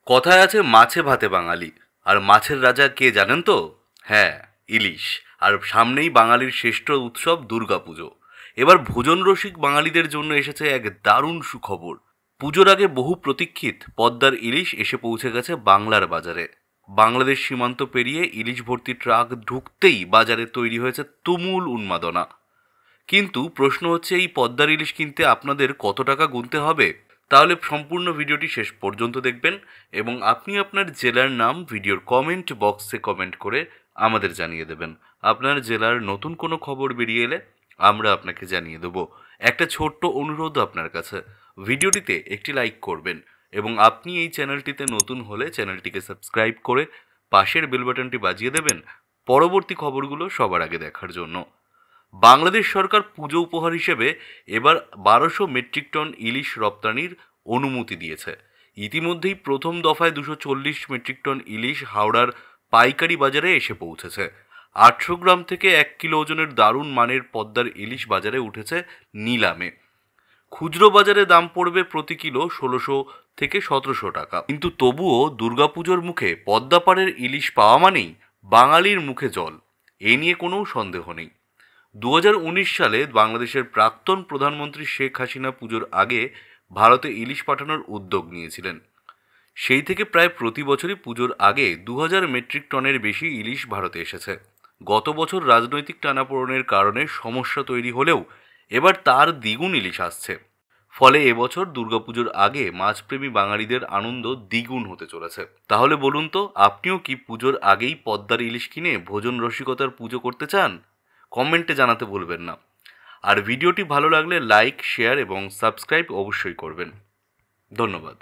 কথায় আছে মাছে ভাতে বাঙালি, আর মাছের রাজা কে জানেন তো? হ্যাঁ, ইলিশ। আর সামনেই বাঙালির শ্রেষ্ঠ উৎসব দুর্গাপুজো। এবার ভোজন রসিক বাঙালিদের জন্য এসেছে এক দারুণ সুখবর। পুজোর আগে বহু প্রতীক্ষিত পদ্মার ইলিশ এসে পৌঁছে গেছে বাংলার বাজারে। বাংলাদেশ সীমান্ত পেরিয়ে ইলিশ ভর্তি ট্রাক ঢুকতেই বাজারে তৈরি হয়েছে তুমুল উন্মাদনা। কিন্তু প্রশ্ন হচ্ছে, এই পদ্মার ইলিশ কিনতে আপনাদের কত টাকা গুনতে হবে? তাহলে সম্পূর্ণ ভিডিওটি শেষ পর্যন্ত দেখবেন এবং আপনি আপনার জেলার নাম ভিডিওর কমেন্ট বক্সে কমেন্ট করে আমাদের জানিয়ে দেবেন। আপনার জেলার নতুন কোনো খবর বেরিয়ে এলে আমরা আপনাকে জানিয়ে দেবো। একটা ছোট্ট অনুরোধ আপনার কাছে, ভিডিওটিতে একটি লাইক করবেন এবং আপনি এই চ্যানেলটিতে নতুন হলে চ্যানেলটিকে সাবস্ক্রাইব করে পাশের বেল বাটনটি বাজিয়ে দেবেন পরবর্তী খবরগুলো সবার আগে দেখার জন্য। বাংলাদেশ সরকার পুজো উপহার হিসেবে এবার 1200 মেট্রিক টন ইলিশ রপ্তানির অনুমতি দিয়েছে। ইতিমধ্যেই প্রথম দফায় 240 মেট্রিক টন ইলিশ হাওড়ার পাইকারি বাজারে এসে পৌঁছেছে। 800 গ্রাম থেকে 1 কিলো ওজনের দারুণ মানের পদ্মার ইলিশ বাজারে উঠেছে নিলামে। খুচরো বাজারে দাম পড়বে প্রতি কিলো 1600 থেকে 1700 টাকা। কিন্তু তবুও দুর্গাপুজোর মুখে পদ্মাপাড়ের ইলিশ পাওয়া মানেই বাঙালির মুখে জল, এ নিয়ে কোনো সন্দেহ নেই। 2019 সালে বাংলাদেশের প্রাক্তন প্রধানমন্ত্রী শেখ হাসিনা পুজোর আগে ভারতে ইলিশ পাঠানোর উদ্যোগ নিয়েছিলেন। সেই থেকে প্রায় প্রতি বছরই পুজোর আগে 2000 মেট্রিক টনের বেশি ইলিশ ভারতে এসেছে। গত বছর রাজনৈতিক টানাপোড়েনের কারণে সমস্যা তৈরি হলেও এবার তার দ্বিগুণ ইলিশ আসছে। ফলে এবছর দুর্গাপুজোর আগে মাছপ্রেমী বাঙালিদের আনন্দ দ্বিগুণ হতে চলেছে। তাহলে বলুন তো, আপনিও কি পুজোর আগেই পদ্মার ইলিশ কিনে ভোজন রসিকতার পুজো করতে চান? কমেন্টে জানাতে ভুলবেন না। আর ভিডিওটি ভালো লাগলে লাইক, শেয়ার এবং সাবস্ক্রাইব অবশ্যই করবেন। ধন্যবাদ।